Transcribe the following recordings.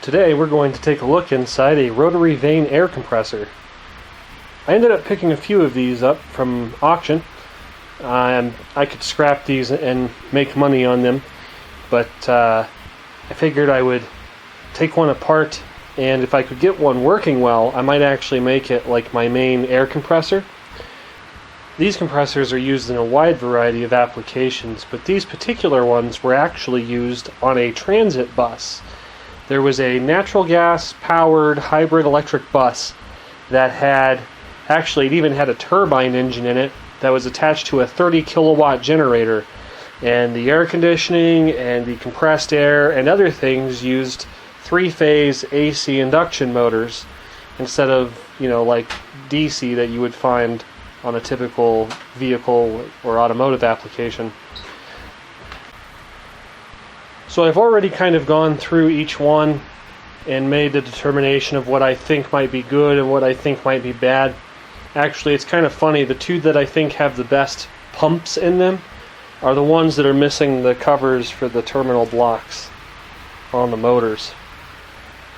Today we're going to take a look inside a Rotary Vane Air Compressor. I ended up picking a few of these up from auction. I could scrap these and make money on them, but I figured I would take one apart, and if I could get one working well, I might actually make it like my main air compressor. These compressors are used in a wide variety of applications, but these particular ones were actually used on a transit bus. There was a natural gas powered hybrid electric bus that had, actually it even had a turbine engine in it that was attached to a 30 kilowatt generator, and the air conditioning and the compressed air and other things used three-phase AC induction motors instead of, like DC that you would find on a typical vehicle or automotive application. So I've already kind of gone through each one and made a determination of what I think might be good and what I think might be bad. Actually, it's kind of funny, the two that I think have the best pumps in them are the ones that are missing the covers for the terminal blocks on the motors.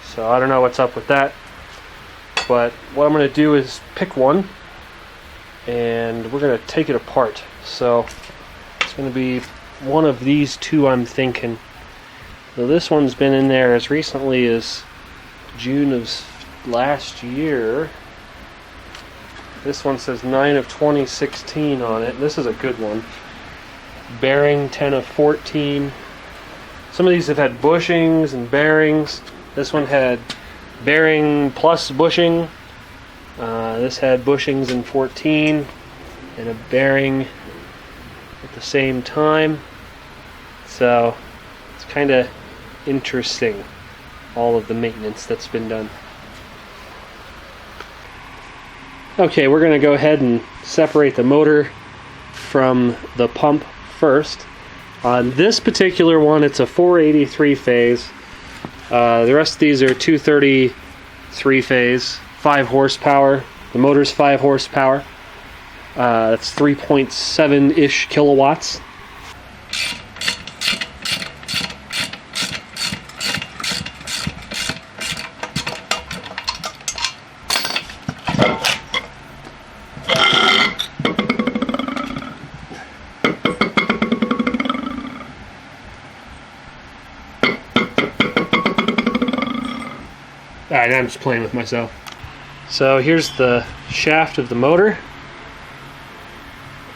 So I don't know what's up with that, but what I'm going to do is pick one and we're going to take it apart. So it's going to be one of these two, I'm thinking. So this one's been in there as recently as June of last year. This one says 9 of 2016 on it. This is a good one. Bearing 10 of 14. Some of these have had bushings and bearings. This one had bearing plus bushing. This had bushings in 14 and a bearing at the same time. So it's kind of interesting, all of the maintenance that's been done. Okay, we're going to go ahead and separate the motor from the pump first. On this particular one, it's a 483 phase. The rest of these are 233 phase, 5 horsepower. The motor's 5 horsepower. That's 3.7-ish kilowatts. Alright, I'm just playing with myself. So here's the shaft of the motor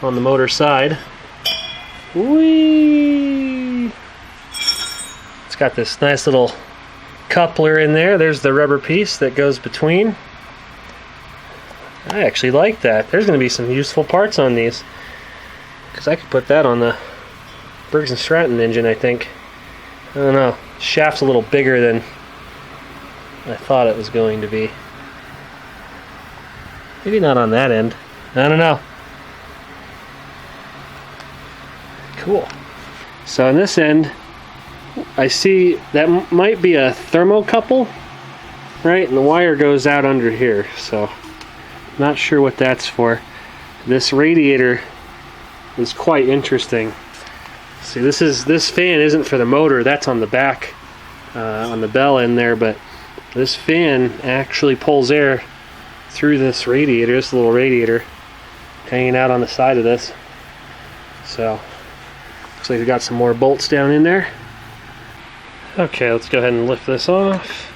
on the motor side. Whee! It's got this nice little coupler in there. There's the rubber piece that goes between. I actually like that. There's going to be some useful parts on these, because I could put that on the Briggs & Stratton engine, I think. I don't know. The shaft's a little bigger than I thought it was going to be. Maybe not on that end. I don't know. Cool. So on this end, I see that might be a thermocouple, right? And the wire goes out under here, so not sure what that's for. This radiator is quite interesting. See, this fan isn't for the motor. That's on the back, on the bell end there, but this fan actually pulls air through this radiator, this little radiator hanging out on the side of this. So looks like we got some more bolts down in there. Okay, let's go ahead and lift this off.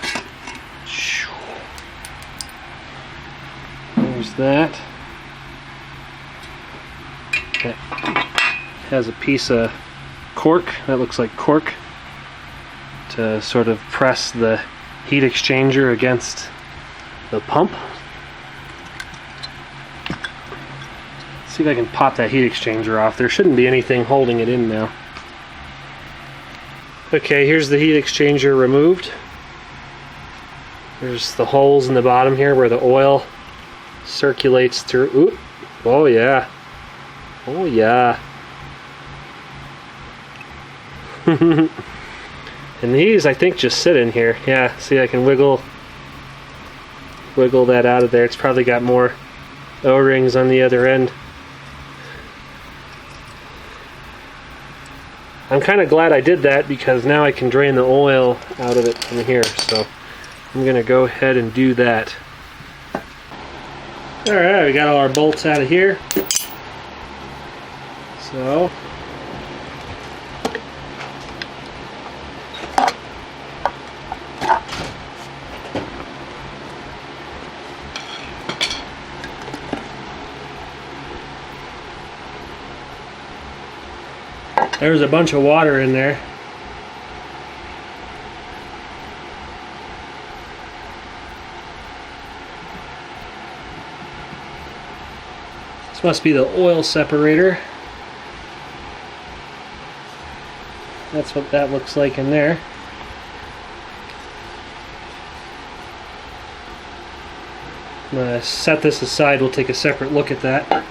There's that. It has a piece of cork, that looks like cork, to sort of press the heat exchanger against the pump. Let's see if I can pop that heat exchanger off. There shouldn't be anything holding it in now. Okay, here's the heat exchanger removed. There's the holes in the bottom here where the oil circulates through. Ooh. Oh yeah. Oh yeah. And these, I think, just sit in here. Yeah, see, I can wiggle that out of there. It's probably got more O-rings on the other end. I'm kind of glad I did that because now I can drain the oil out of it from here. So I'm going to go ahead and do that. Alright, we got all our bolts out of here. So there's a bunch of water in there. This must be the oil separator. That's what that looks like in there. I'm going to set this aside. We'll take a separate look at that.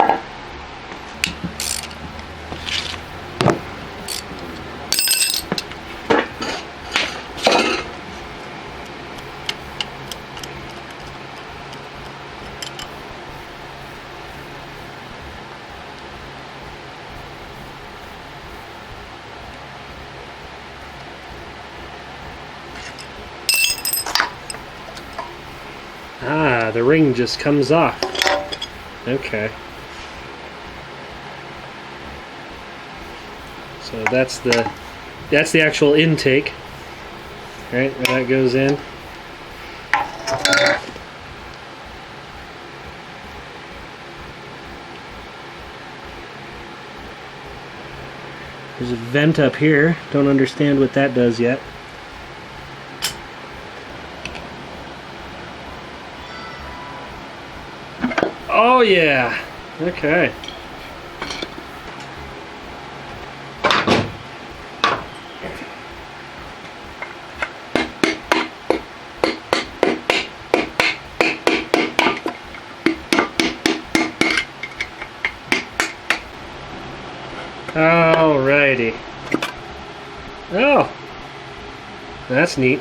Ah, the ring just comes off. Okay. So that's the actual intake. Right, where that goes in. There's a vent up here. Don't understand what that does yet. Oh yeah, okay. Alrighty. Oh, that's neat.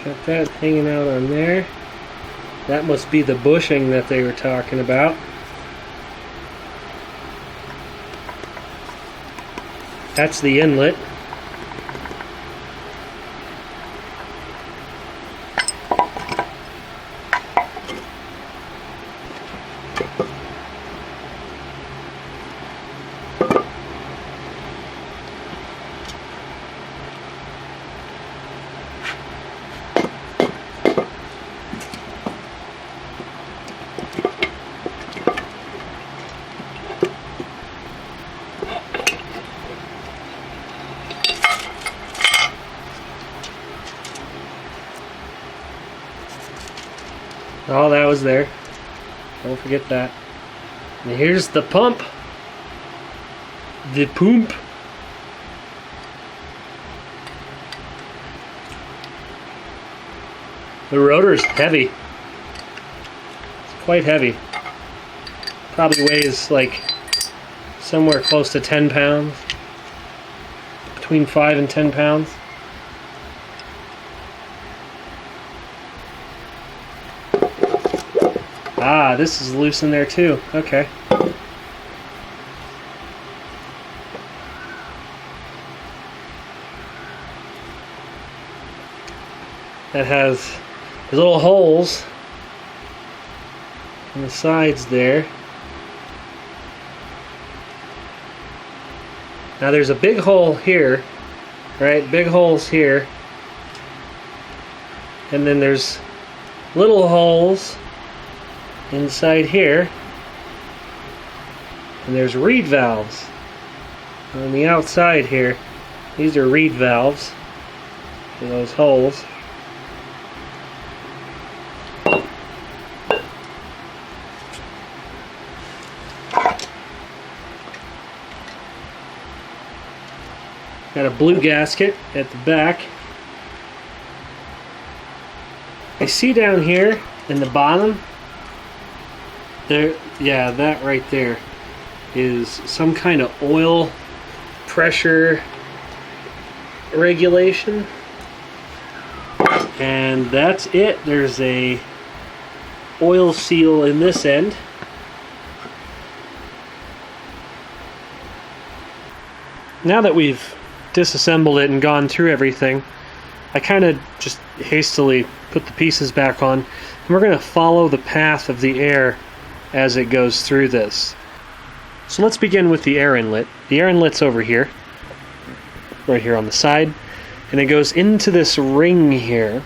Got that hanging out on there. That must be the bushing that they were talking about. That's the inlet. Oh, that was there. Don't forget that. And here's the pump. The pump. The rotor's heavy. It's quite heavy. Probably weighs like somewhere close to 10 pounds. Between 5 and 10 pounds. Ah, this is loose in there too. Okay. That has these little holes on the sides there. Now there's a big hole here, right? Big holes here. And then there's little holes inside here, and there's reed valves on the outside here. These are reed valves for those holes. Got a blue gasket at the back. I see down here in the bottom there, yeah, that right there is some kind of oil pressure regulation. And that's it. There's a oil seal in this end. Now that we've disassembled it and gone through everything, I kind of just hastily put the pieces back on, and we're going to follow the path of the air as it goes through this. So let's begin with the air inlet. The air inlet's over here, right here on the side, and it goes into this ring here,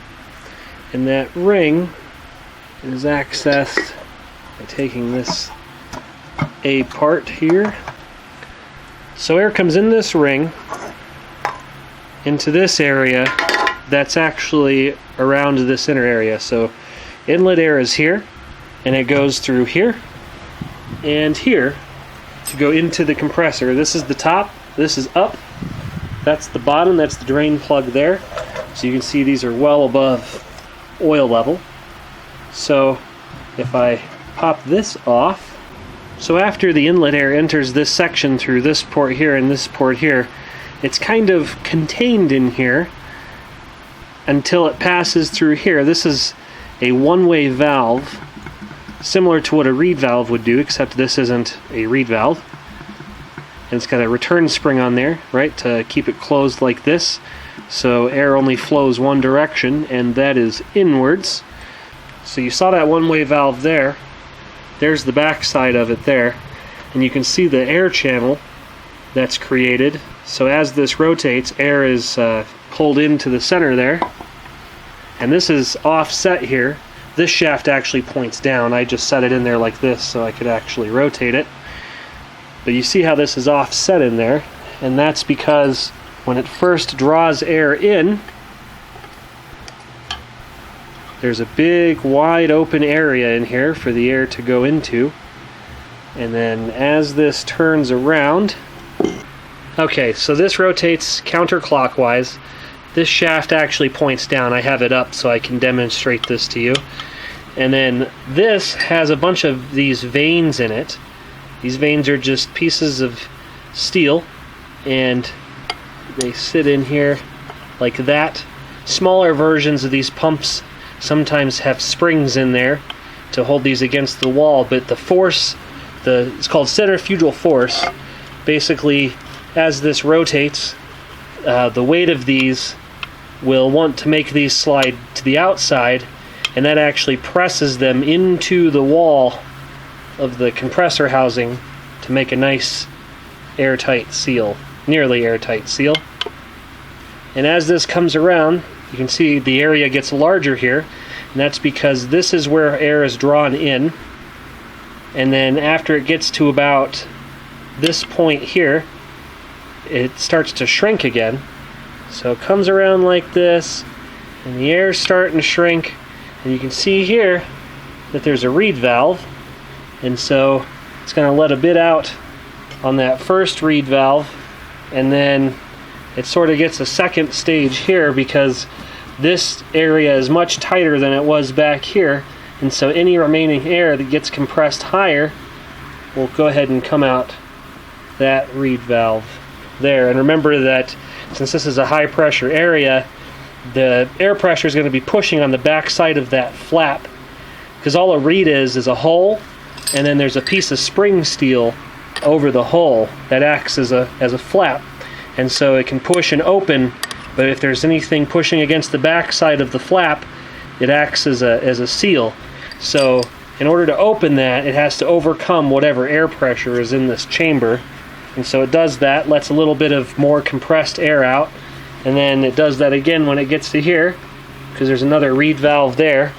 and that ring is accessed by taking this A part here. So air comes in this ring into this area that's actually around this inner area. So inlet air is here, and it goes through here and here to go into the compressor. This is the top, this is up, that's the bottom, that's the drain plug there. So you can see these are well above oil level. So if I pop this off, so after the inlet air enters this section through this port here and this port here, it's kind of contained in here until it passes through here. This is a one-way valve, similar to what a reed valve would do, except this isn't a reed valve. And it's got a return spring on there, right, to keep it closed like this. So air only flows one direction, and that is inwards. So you saw that one-way valve there. There's the back side of it there, and you can see the air channel that's created. So as this rotates, air is pulled into the center there, and this is offset here. This shaft actually points down. I just set it in there like this so I could actually rotate it. But you see how this is offset in there, and that's because when it first draws air in, there's a big wide open area in here for the air to go into. And then as this turns around, okay, so this rotates counterclockwise. This shaft actually points down. I have it up so I can demonstrate this to you. And then this has a bunch of these vanes in it. These vanes are just pieces of steel, and they sit in here like that. Smaller versions of these pumps sometimes have springs in there to hold these against the wall, but the force, it's called centrifugal force. Basically, as this rotates, the weight of these will want to make these slide to the outside, and that actually presses them into the wall of the compressor housing to make a nice airtight seal, nearly airtight seal. And as this comes around, you can see the area gets larger here, and that's because this is where air is drawn in, and then after it gets to about this point here, it starts to shrink again. So it comes around like this, and the air's starting to shrink, and you can see here that there's a reed valve, and so it's going to let a bit out on that first reed valve, and then it sort of gets a second stage here because this area is much tighter than it was back here, and so any remaining air that gets compressed higher will go ahead and come out that reed valve there. And remember that since this is a high pressure area, the air pressure is going to be pushing on the back side of that flap, because all a reed is a hole, and then there's a piece of spring steel over the hole that acts as a flap, and so it can push and open. But if there's anything pushing against the back side of the flap, it acts as a seal. So in order to open that, it has to overcome whatever air pressure is in this chamber. And so it does that, lets a little bit of more compressed air out, and then it does that again when it gets to here, because there's another reed valve there.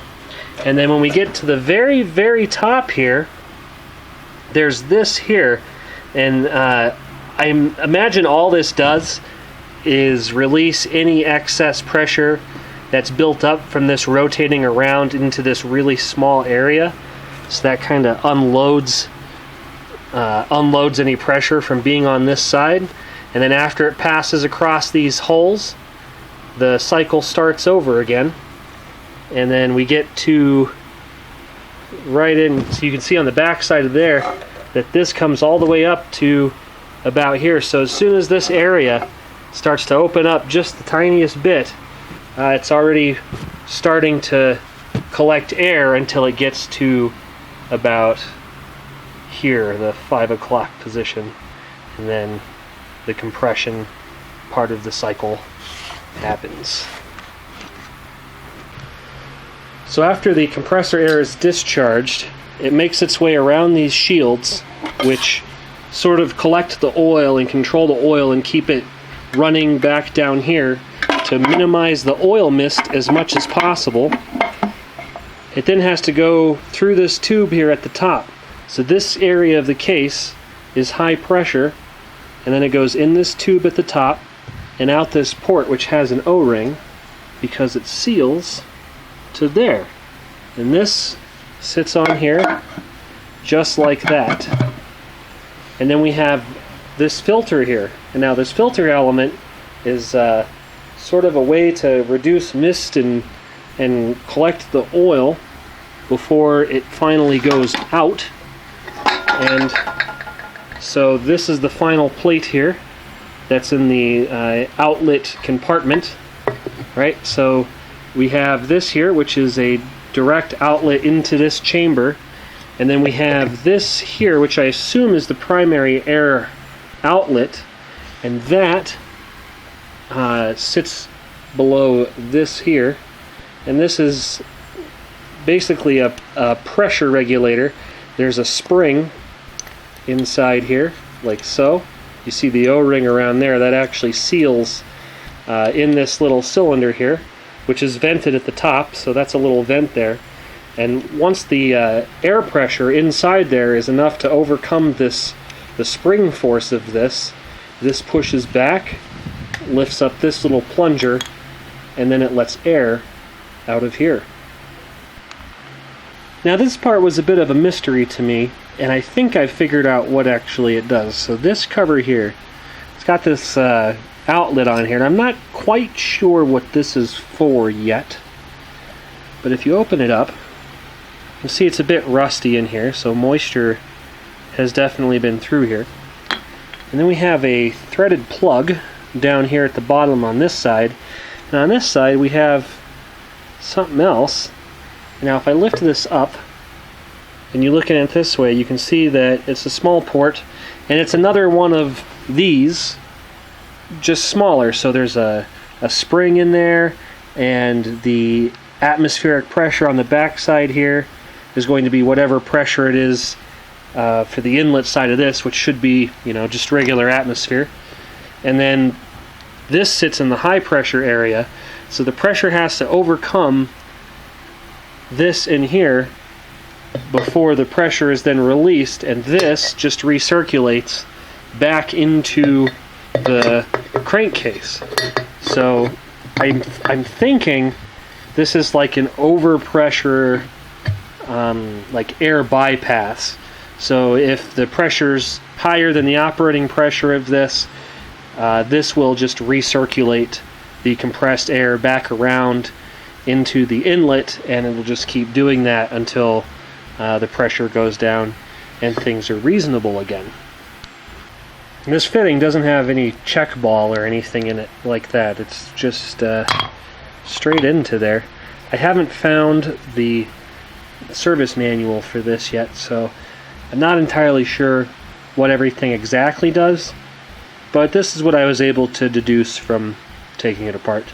And then when we get to the very, very top here, there's this here. And I imagine all this does is release any excess pressure that's built up from this rotating around into this really small area. So that kind of unloads any pressure from being on this side. And then after it passes across these holes, the cycle starts over again. And then we get to right in, so you can see on the back side of there that this comes all the way up to about here. So as soon as this area starts to open up just the tiniest bit, it's already starting to collect air until it gets to about here, the 5 o'clock position, and then the compression part of the cycle happens. So after the compressor air is discharged, it makes its way around these shields, which sort of collect the oil and control the oil and keep it running back down here to minimize the oil mist as much as possible. It then has to go through this tube here at the top. So this area of the case is high pressure, and then it goes in this tube at the top and out this port, which has an O-ring because it seals to there. And this sits on here just like that. And then we have this filter here. And now this filter element is sort of a way to reduce mist and collect the oil before it finally goes out. And so this is the final plate here that's in the outlet compartment, right? So we have this here, which is a direct outlet into this chamber, and then we have this here, which I assume is the primary air outlet, and that sits below this here, and this is basically a pressure regulator. There's a spring inside here, like so. You see the O-ring around there that actually seals in this little cylinder here, which is vented at the top, so that's a little vent there. And once the air pressure inside there is enough to overcome the spring force of this pushes back, lifts up this little plunger, and then it lets air out of here. Now this part was a bit of a mystery to me, and I think I figured out what actually it does. So this cover here, it's got this outlet on here, and I'm not quite sure what this is for yet. But if you open it up, you see it's a bit rusty in here, so moisture has definitely been through here. And then we have a threaded plug down here at the bottom on this side. And on this side we have something else. Now if I lift this up and you look at it this way, you can see that it's a small port, and it's another one of these, just smaller. So there's a spring in there, and the atmospheric pressure on the back side here is going to be whatever pressure it is for the inlet side of this, which should be, just regular atmosphere. And then this sits in the high pressure area, so the pressure has to overcome this in here before the pressure is then released, and this just recirculates back into the crankcase. So I'm thinking this is like an overpressure like air bypass. So if the pressure's higher than the operating pressure of this, this will just recirculate the compressed air back around into the inlet, and it will just keep doing that until the pressure goes down and things are reasonable again. And this fitting doesn't have any check ball or anything in it like that. It's just straight into there. I haven't found the service manual for this yet, so I'm not entirely sure what everything exactly does, but this is what I was able to deduce from taking it apart.